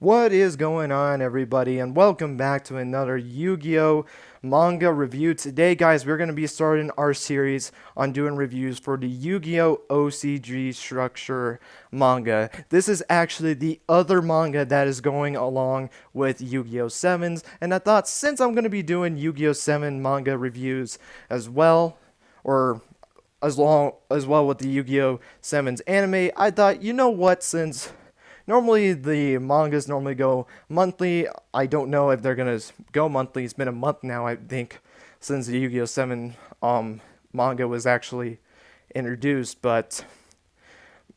What is going on, everybody, and welcome back to another Yu-Gi-Oh! Manga review. Today, guys, we're going to be starting our series on doing reviews for the Yu-Gi-Oh! OCG Structure manga. This is actually the other manga that is going along with Yu-Gi-Oh! 7s, and I thought since I'm going to be doing Yu-Gi-Oh! 7 manga reviews as well, or as well with the Yu-Gi-Oh! 7's anime, I thought, you know what, since normally the mangas normally go monthly. I don't know if they're gonna go monthly. It's been a month now, I think, since the Yu-Gi-Oh! 7 manga was actually introduced, but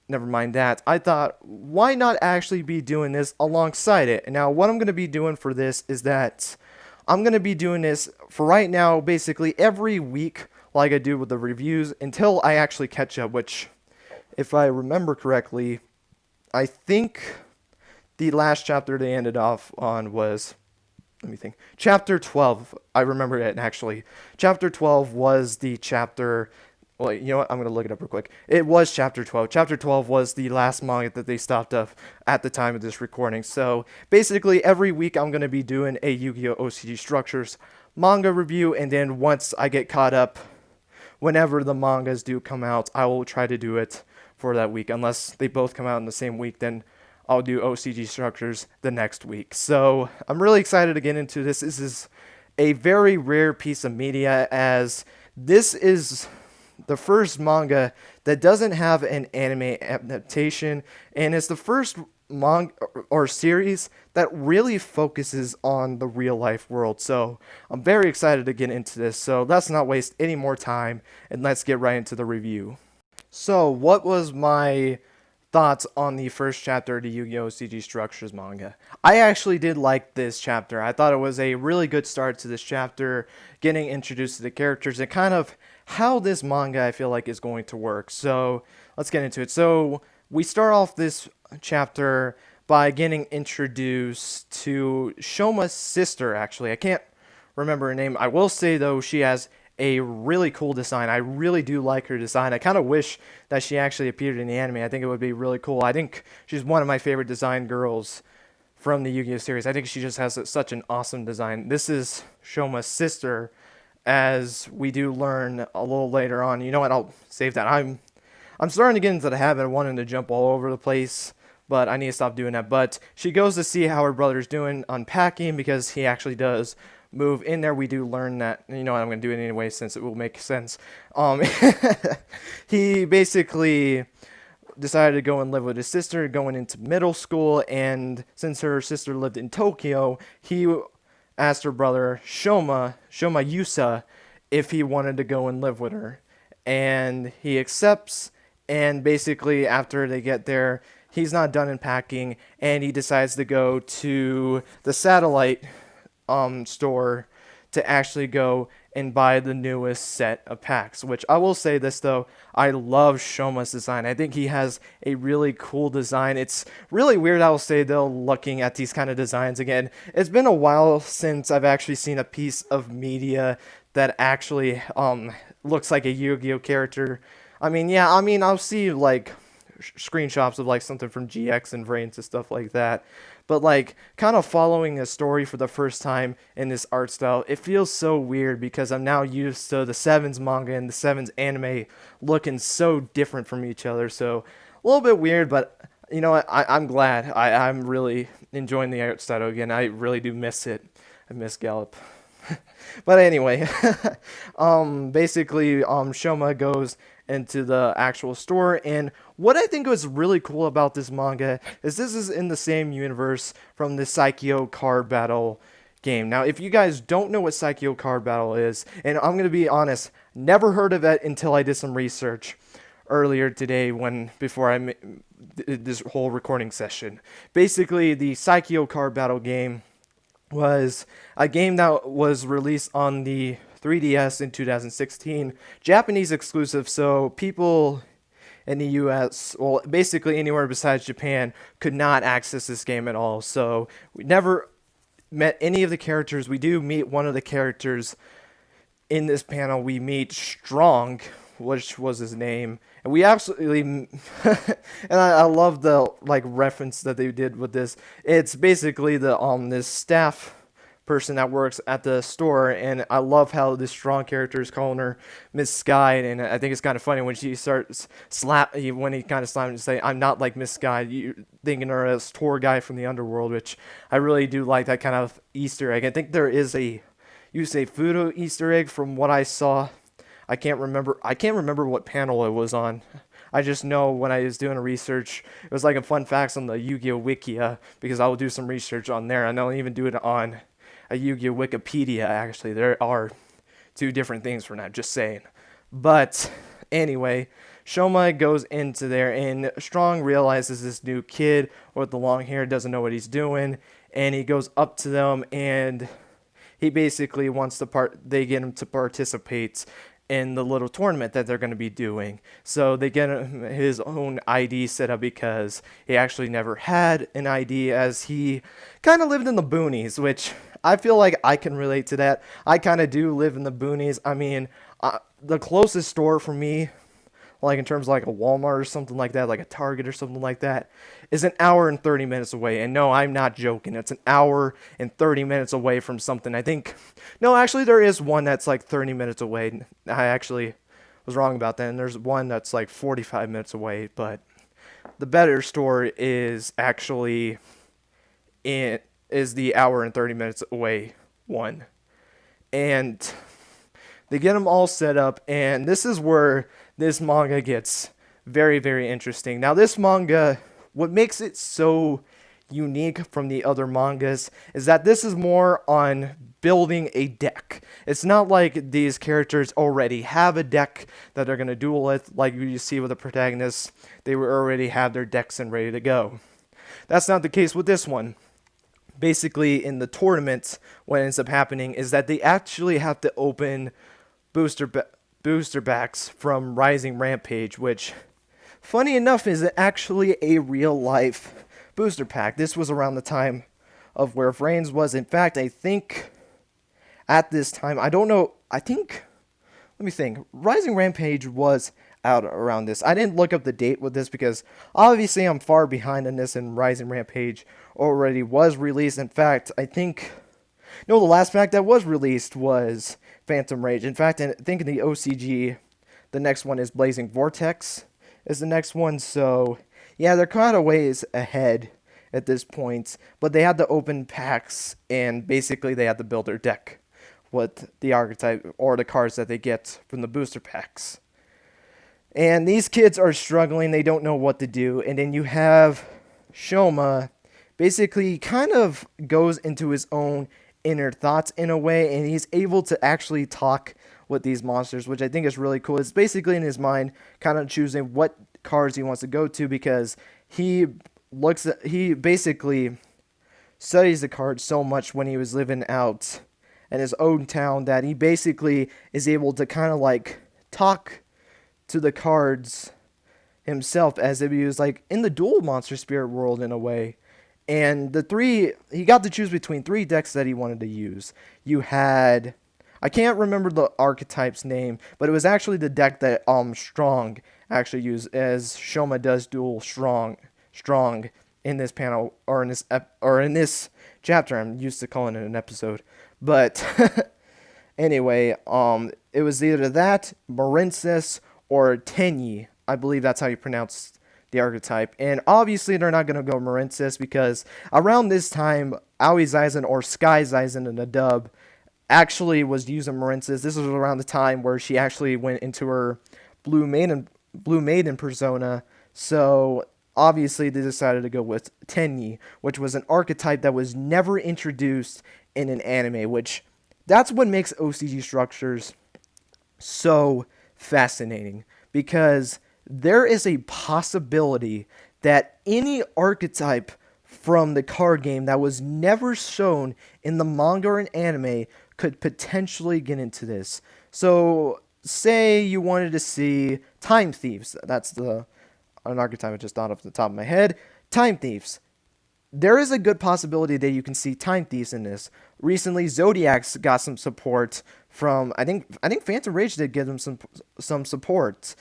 never mind that. I thought, why not actually be doing this alongside it? And now what I'm gonna be doing for this is that I'm gonna be doing this for right now, basically every week, like I do with the reviews, until I actually catch up, which, if I remember correctly, I think the last chapter they ended off on was, let me think, chapter 12. I remember it, actually. Chapter 12 was the chapter, well, you know what, I'm going to look it up real quick. It was chapter 12. Chapter 12 was the last manga that they stopped up at the time of this recording. So, basically, every week I'm going to be doing a Yu-Gi-Oh! OCG Structures manga review, and then once I get caught up, whenever the mangas do come out, I will try to do it for that week. Unless they both come out in the same week, then I'll do OCG Structures the next week. So I'm really excited to get into this. This is a very rare piece of media, as this is the first manga that doesn't have an anime adaptation, and it's the first manga or series that really focuses on the real life world. So I'm very excited to get into this. So let's not waste any more time and let's get right into the review. So, what was my thoughts on the first chapter of the Yu-Gi-Oh! OCG Structures manga? I actually did like this chapter. I thought it was a really good start to this chapter, getting introduced to the characters and kind of how this manga I feel like is going to work. So, let's get into it. So, we start off this chapter by getting introduced to Shoma's sister, actually. I can't remember her name. I will say, though, she has a really cool design. I really do like her design. I kind of wish that she actually appeared in the anime. I think it would be really cool. I think she's one of my favorite design girls from the Yu-Gi-Oh! Series. I think she just has such an awesome design. This is Shoma's sister, as we do learn a little later on. You know what? I'll save that. I'm starting to get into the habit of wanting to jump all over the place, but I need to stop doing that. But she goes to see how her brother's doing unpacking, because he actually does move in there. We do learn that, you know what, I'm going to do it anyway since it will make sense. He basically decided to go and live with his sister going into middle school, and since her sister lived in Tokyo, he asked her brother Shoma Yusa, if he wanted to go and live with her, and he accepts. And basically after they get there, he's not done unpacking, and he decides to go to the satellite store to actually go and buy the newest set of packs. Which I will say this, though, I love Shoma's design. I think he has a really cool design. It's really weird, I will say, though, looking at these kind of designs again. It's been a while since I've actually seen a piece of media that actually looks like a Yu-Gi-Oh! Character. I mean, yeah, I'll see like screenshots of like something from GX and Vrains and stuff like that, but like kind of following a story for the first time in this art style, it feels so weird, because I'm now used to the 7's manga and the 7's anime looking so different from each other. So a little bit weird, but you know what, I'm glad. I'm really enjoying the art style again. I really do miss it. I miss Gallop. But anyway, basically, Shoma goes into the actual store, and what I think was really cool about this manga is this is in the same universe from the Psycho Card Battle game. Now, if you guys don't know what Psycho Card Battle is, and I'm going to be honest, never heard of it until I did some research earlier today before I did this whole recording session. Basically, the Psycho Card Battle game was a game that was released on the 3DS in 2016, Japanese exclusive, so people in the US, well, basically anywhere besides Japan, could not access this game at all. So we never met any of the characters. We do meet one of the characters in this panel. We meet Strong, which was his name, and we absolutely, and I love the like reference that they did with this. It's basically the this staff person that works at the store, and I love how this strong character is calling her Miss Sky, and I think it's kind of funny when she starts when he kind of slaps and say, "I'm not like Miss Sky," you thinking her as tour guy from the underworld, which I really do like that kind of Easter egg. I think there is a Fudo Easter egg from what I saw. I can't remember what panel it was on. I just know when I was doing research, it was like a fun facts on the Yu-Gi-Oh Wikia, because I will do some research on there, and I'll even do it on a Yu-Gi-Oh Wikipedia. Actually, there are two different things for that, just saying. But anyway, Shoma goes into there, and Strong realizes this new kid with the long hair doesn't know what he's doing, and he goes up to them, and he basically wants to they get him to participate in the little tournament that they're going to be doing. So they get him his own ID set up, because he actually never had an ID, as he kind of lived in the boonies, which I feel like I can relate to that. I kind of do live in the boonies. I mean, the closest store for me, like in terms of like a Walmart or something like that, like a Target or something like that, is an hour and 30 minutes away. And no, I'm not joking. It's an hour and 30 minutes away from something. I think, no, actually there is one that's like 30 minutes away. I actually was wrong about that. And there's one that's like 45 minutes away. But the better store is actually is the hour and 30 minutes away one. And they get them all set up, and this is where this manga gets very, very interesting. Now, this manga, what makes it so unique from the other mangas is that this is more on building a deck. It's not like these characters already have a deck that they're going to duel with, like you see with the protagonists. They already have their decks and ready to go. That's not the case with this one. Basically, in the tournament, what ends up happening is that they actually have to open booster backs from Rising Rampage, which, funny enough, is actually a real life booster pack. This was around the time of where Vrains was. In fact, I think at this time, I don't know, let me think, Rising Rampage was out around this. I didn't look up the date with this because obviously I'm far behind on this, and Rising Rampage already was released. In fact, the last pack that was released was Phantom Rage. In fact, I think in the OCG, the next one is Blazing Vortex is the next one. So, yeah, they're kind of ways ahead at this point. But they had to open packs, and basically they had to build their deck with the archetype or the cards that they get from the booster packs. And these kids are struggling. They don't know what to do. And then you have Shoma basically kind of goes into his own inner thoughts in a way, and he's able to actually talk with these monsters, which I think is really cool. It's basically in his mind kind of choosing what cards he wants to go to, because he basically studies the cards so much when he was living out in his own town that he basically is able to kind of like talk to the cards himself, as if he was like in the dual monster spirit world in a way. And he got to choose between 3 decks that he wanted to use. You had, I can't remember the archetype's name, but it was actually the deck that Strong actually used, as Shoma does dual Strong in this panel, or in this chapter. I'm used to calling it an episode, but anyway, it was either that, Marincis, or Tenyi. I believe that's how you pronounce the archetype. And obviously they're not going to go Marincis, because around this time, Aoi Zaizen, or Sky Zaizen in the dub, actually was using Marincis. This was around the time where she actually went into her Blue Maiden persona. So obviously they decided to go with Tenyi, which was an archetype that was never introduced in an anime, which that's what makes OCG Structures so fascinating, because there is a possibility that any archetype from the card game that was never shown in the manga or an anime could potentially get into this. So, say you wanted to see Time Thieves. That's an archetype I just thought off the top of my head. Time Thieves. there is a good possibility that you can see Time Thieves in this. Recently, Zodiac's got some support from I think Phantom Rage did give them some support.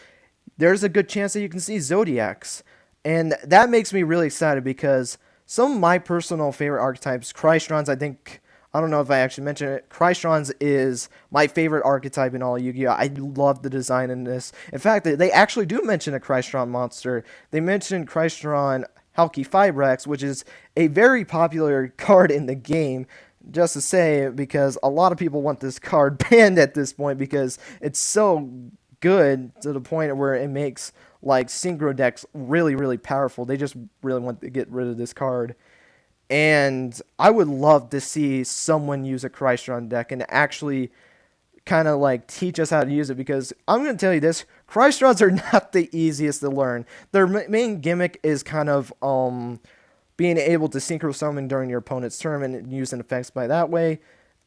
There's a good chance that you can see Zodiacs, and that makes me really excited because some of my personal favorite archetypes, Chrystrons, I don't know if I actually mentioned it. Chrystrons is my favorite archetype in all Yu-Gi-Oh! I love the design in this. In fact, they actually do mention a Crystron monster. They mentioned Crystron Halki Fibrex, which is a very popular card in the game. Just to say, because a lot of people want this card banned at this point because it's so good to the point where it makes like synchro decks really, really powerful. They just really want to get rid of this card. And I would love to see someone use a Crystron deck and actually kind of like teach us how to use it, because I'm going to tell you this, Chrystrons are not the easiest to learn. Their main gimmick is kind of being able to synchro summon during your opponent's turn and using effects by that way.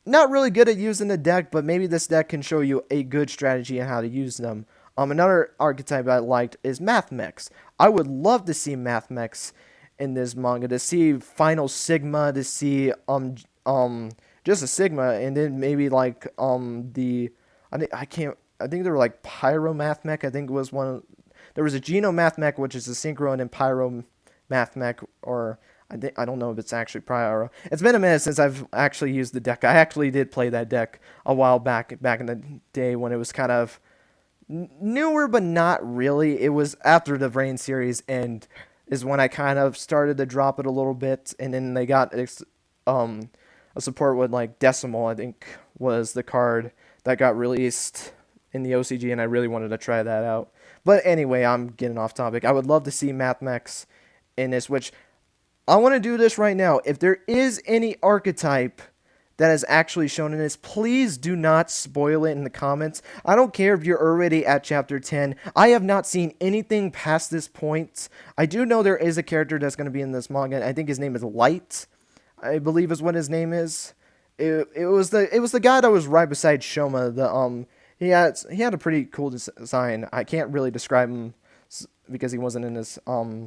Not really good at using the deck, but maybe this deck can show you a good strategy on how to use them. Another archetype I liked is Math Mechs. I would love to see Math Mechs in this manga, to see Final Sigma, to see just a Sigma, and then maybe like I think they were like Pyro Math Mech. I think it was one. There was a Geno Math Mech, which is a Synchro, and then Pyro Math Mech, or I don't know if it's actually Pyro. It's been a minute since I've actually used the deck. I actually did play that deck a while back in the day when it was kind of newer, but not really. It was after the Rain series, and is when I kind of started to drop it a little bit, and then they got a support with like Decimal, I think was the card that got released in the OCG, and I really wanted to try that out. But anyway, I'm getting off topic. I would love to see Math Mechs in this, which I want to do this right now. If there is any archetype that is actually shown in this, please do not spoil it in the comments. I don't care if you're already at chapter 10. I have not seen anything past this point. I do know there is a character that's going to be in this manga. I think his name is Light, I believe is what his name is. It was the guy that was right beside Shoma. He had a pretty cool design. I can't really describe him because he wasn't in this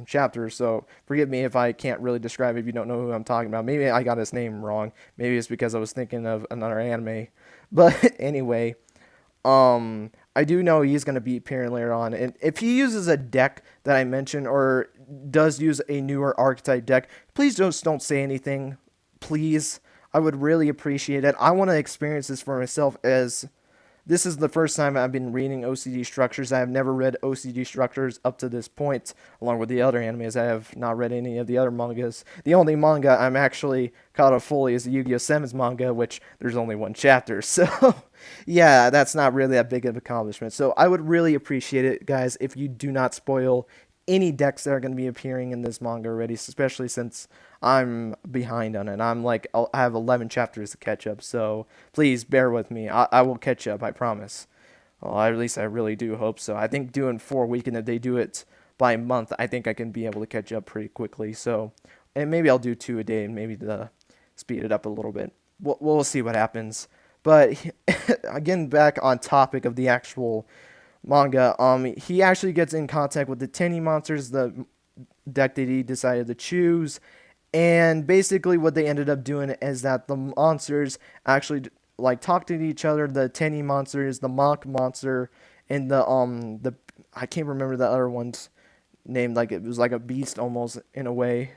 chapter, so forgive me if I can't really describe it if you don't know who I'm talking about. Maybe I got his name wrong. Maybe it's because I was thinking of another anime. But anyway, I do know he's going to be appearing later on, and if he uses a deck that I mentioned or does use a newer archetype deck, please just don't say anything. Please, I would really appreciate it. I want to experience this for myself, as this is the first time I've been reading OCG Structures. I have never read OCG Structures up to this point, along with the other animes. I have not read any of the other mangas. The only manga I'm actually caught up fully is the Yu-Gi-Oh! 7's manga, which there's only one chapter. So, yeah, that's not really that big of an accomplishment. So, I would really appreciate it, guys, if you do not spoil any decks that are going to be appearing in this manga already, especially since I'm behind on it. I have 11 chapters to catch up, so please bear with me. I will catch up, I promise. Well, at least I really do hope so. I think doing 4 weeks, and if they do it by a month, I think I can be able to catch up pretty quickly. So, and maybe I'll do 2 a day, and maybe speed it up a little bit. We'll see what happens. But again, back on topic of the actual manga, he actually gets in contact with the Tenny monsters, the deck that he decided to choose, and basically what they ended up doing is that the monsters actually like talk to each other. The Tenny monsters, the Monk monster, and the I can't remember the other one's name. Like it was like a beast almost in a way.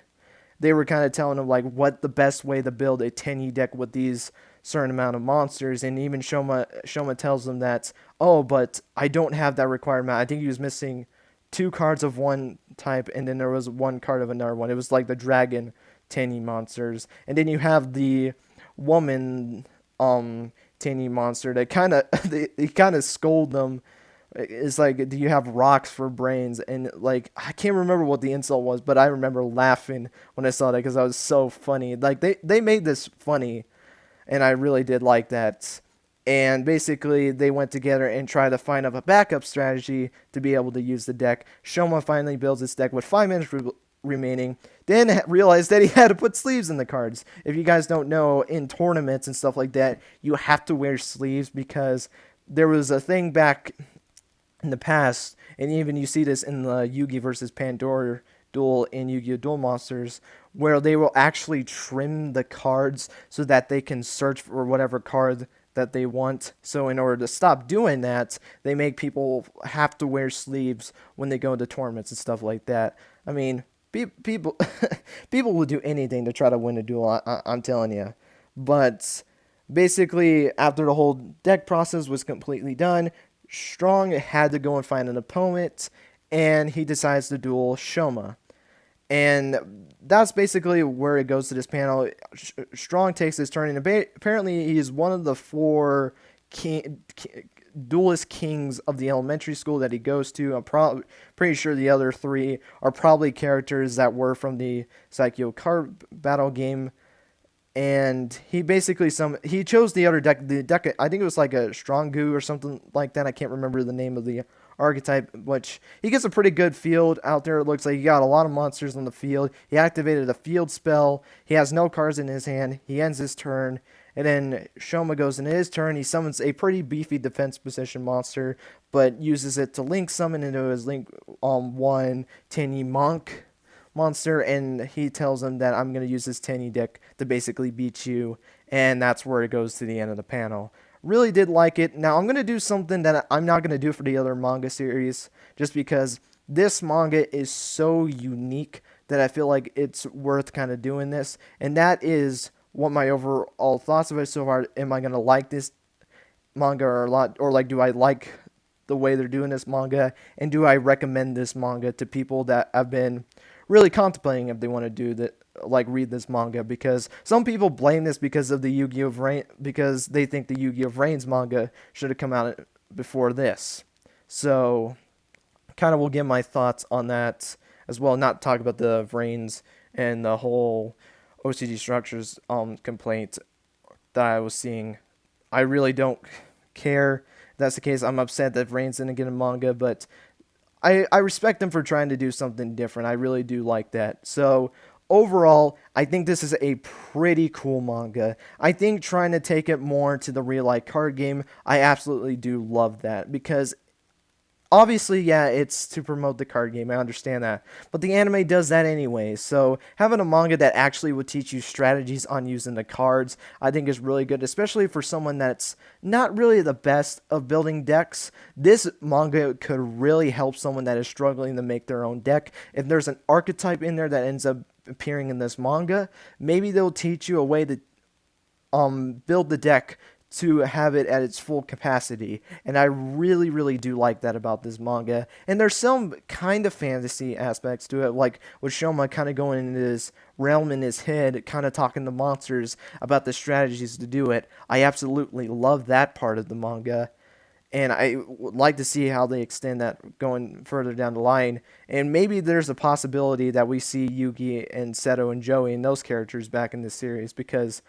They were kind of telling him like what the best way to build a Tenny deck with these certain amount of monsters, and even Shoma tells them that, oh, but I don't have that requirement. I think he was missing 2 cards of one type, and then there was 1 card of another one. It was like the dragon Tenny monsters, and then you have the woman Tenny monster that kind of they kind of scold them. It's like, do you have rocks for brains? And like, I can't remember what the insult was, but I remember laughing when I saw that because that was so funny. Like they made this funny, and I really did like that. And basically, they went together and tried to find up a backup strategy to be able to use the deck. Shoma finally builds this deck with 5 minutes remaining, then realized that he had to put sleeves in the cards. If you guys don't know, in tournaments and stuff like that, you have to wear sleeves because there was a thing back in the past, and even you see this in the Yugi versus Pandora duel in Yu-Gi-Oh! Duel Monsters, where they will actually trim the cards so that they can search for whatever card that they want. So in order to stop doing that, they make people have to wear sleeves when they go into tournaments and stuff like that. I mean, people people will do anything to try to win a duel. I'm telling you. But basically, after the whole deck process was completely done, Strong had to go and find an opponent, and he decides to duel Shoma. And that's basically where it goes to this panel. Strong takes his turn, and apparently he's one of the four duelist kings of the elementary school that he goes to. I'm pretty sure the other three are probably characters that were from the Yugioh card battle game. And he basically he chose the other deck. The deck, I think it was like a Strong Goo or something like that. I can't remember the name of the archetype, which he gets a pretty good field out there. It looks like he got a lot of monsters on the field. He activated a field spell. He has no cards in his hand. He ends his turn, and then Shoma goes into his turn. He summons a pretty beefy defense position monster, but uses it to link summon into his link 1 Tinny Monk monster, and he tells him that I'm going to use this Tinny deck to basically beat you, and that's where it goes to the end of the panel. Really did like it. Now I'm going to do something that I'm not going to do for the other manga series, just because this manga is so unique that I feel like it's worth kind of doing this, and that is what my overall thoughts of it so far. Am I going to like this manga or a lot, or like do I like the way they're doing this manga, and do I recommend this manga to people that have been really contemplating if they want to do that, like read this manga? Because some people blame this because of the Yu-Gi-Oh! Because they think the Yu-Gi-Oh! Vrains manga should have come out before this. So, kind of will give my thoughts on that as well. Not talk about the Vrains and the whole OCG Structures complaint that I was seeing. I really don't care if that's the case. I'm upset that Vrains didn't get a manga, but I respect them for trying to do something different. I really do like that. So overall, I think this is a pretty cool manga. I think trying to take it more to the real-life card game, I absolutely do love that. Because obviously, yeah, it's to promote the card game. I understand that. But the anime does that anyway. So having a manga that actually would teach you strategies on using the cards, I think is really good. Especially for someone that's not really the best of building decks. This manga could really help someone that is struggling to make their own deck. If there's an archetype in there that ends up appearing in this manga, maybe they'll teach you a way to build the deck to have it at its full capacity, and I really, really do like that about this manga. And there's some kind of fantasy aspects to it, like with Shoma kind of going into this realm in his head, kind of talking to monsters about the strategies to do it. I absolutely love that part of the manga, and I would like to see how they extend that going further down the line. And maybe there's a possibility that we see Yugi and Seto and Joey and those characters back in this series, because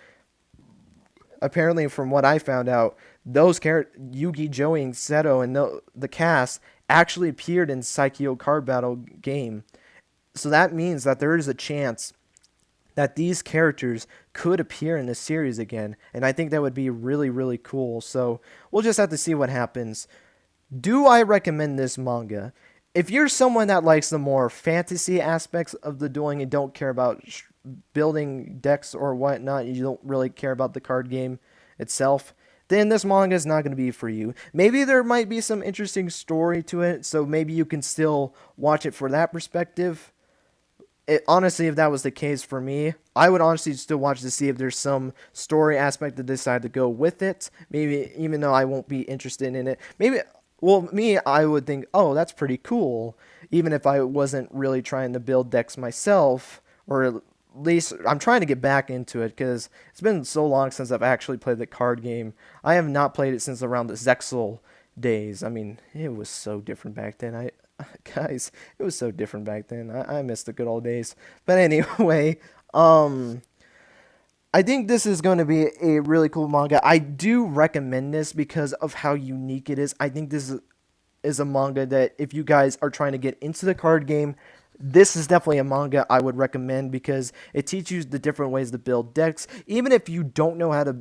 apparently, from what I found out, those Yugi, Joey, and Seto and the cast actually appeared in Yugioh card battle game. So that means that there is a chance that these characters could appear in this series again. And I think that would be really, really cool. So we'll just have to see what happens. Do I recommend this manga? If you're someone that likes the more fantasy aspects of the dueling and don't care about building decks or whatnot, you don't really care about the card game itself, then this manga is not going to be for you. Maybe there might be some interesting story to it, so maybe you can still watch it for that perspective. Honestly, if that was the case for me, I would honestly still watch to see if there's some story aspect to decide to go with it. Maybe, even though I won't be interested in it. Maybe, well, me, I would think, oh, that's pretty cool. Even if I wasn't really trying to build decks myself, or at least I'm trying to get back into it, because it's been so long since I've actually played the card game. I have not played it since around the Zexal days. I mean, it was so different back then. Guys, it was so different back then. I miss the good old days. But anyway, I think this is going to be a really cool manga. I do recommend this because of how unique it is. I think this is a manga that if you guys are trying to get into the card game, this is definitely a manga I would recommend, because it teaches you the different ways to build decks. Even if you don't know how to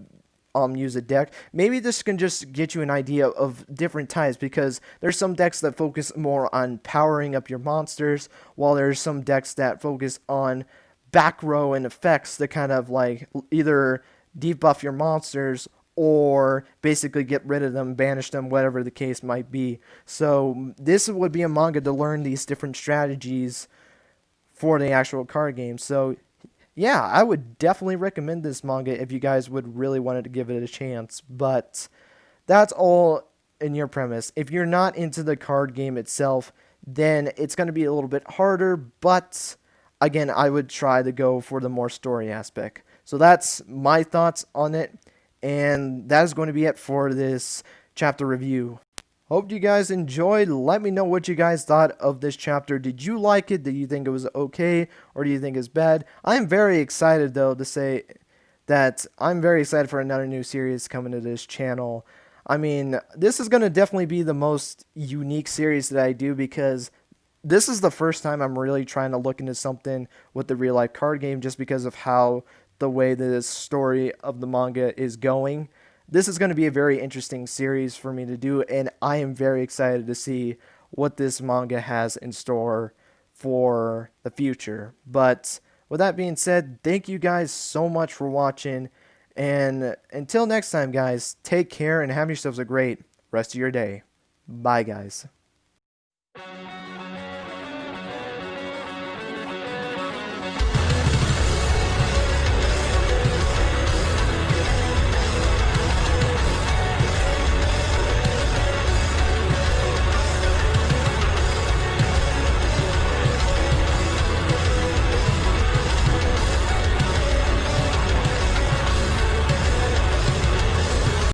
use a deck, maybe this can just get you an idea of different types, because there's some decks that focus more on powering up your monsters, while there's some decks that focus on back row and effects to kind of like either debuff your monsters or basically get rid of them, banish them, whatever the case might be. So this would be a manga to learn these different strategies for the actual card game. So yeah, I would definitely recommend this manga if you guys would really wanted to give it a chance. But that's all in your premise. If you're not into the card game itself, then it's going to be a little bit harder, but again, I would try to go for the more story aspect. So that's my thoughts on it, and that is going to be it for this chapter review. Hope you guys enjoyed. Let me know what you guys thought of this chapter. Did you like it? Did you think it was okay? Or do you think it's bad? I'm very excited, though, to say that I'm very excited for another new series coming to this channel. I mean, this is going to definitely be the most unique series that I do because this is the first time I'm really trying to look into something with the real life card game just because of how the way the story of the manga is going. This is going to be a very interesting series for me to do, and I am very excited to see what this manga has in store for the future. But with that being said, thank you guys so much for watching, and until next time, guys, take care and have yourselves a great rest of your day. Bye, guys.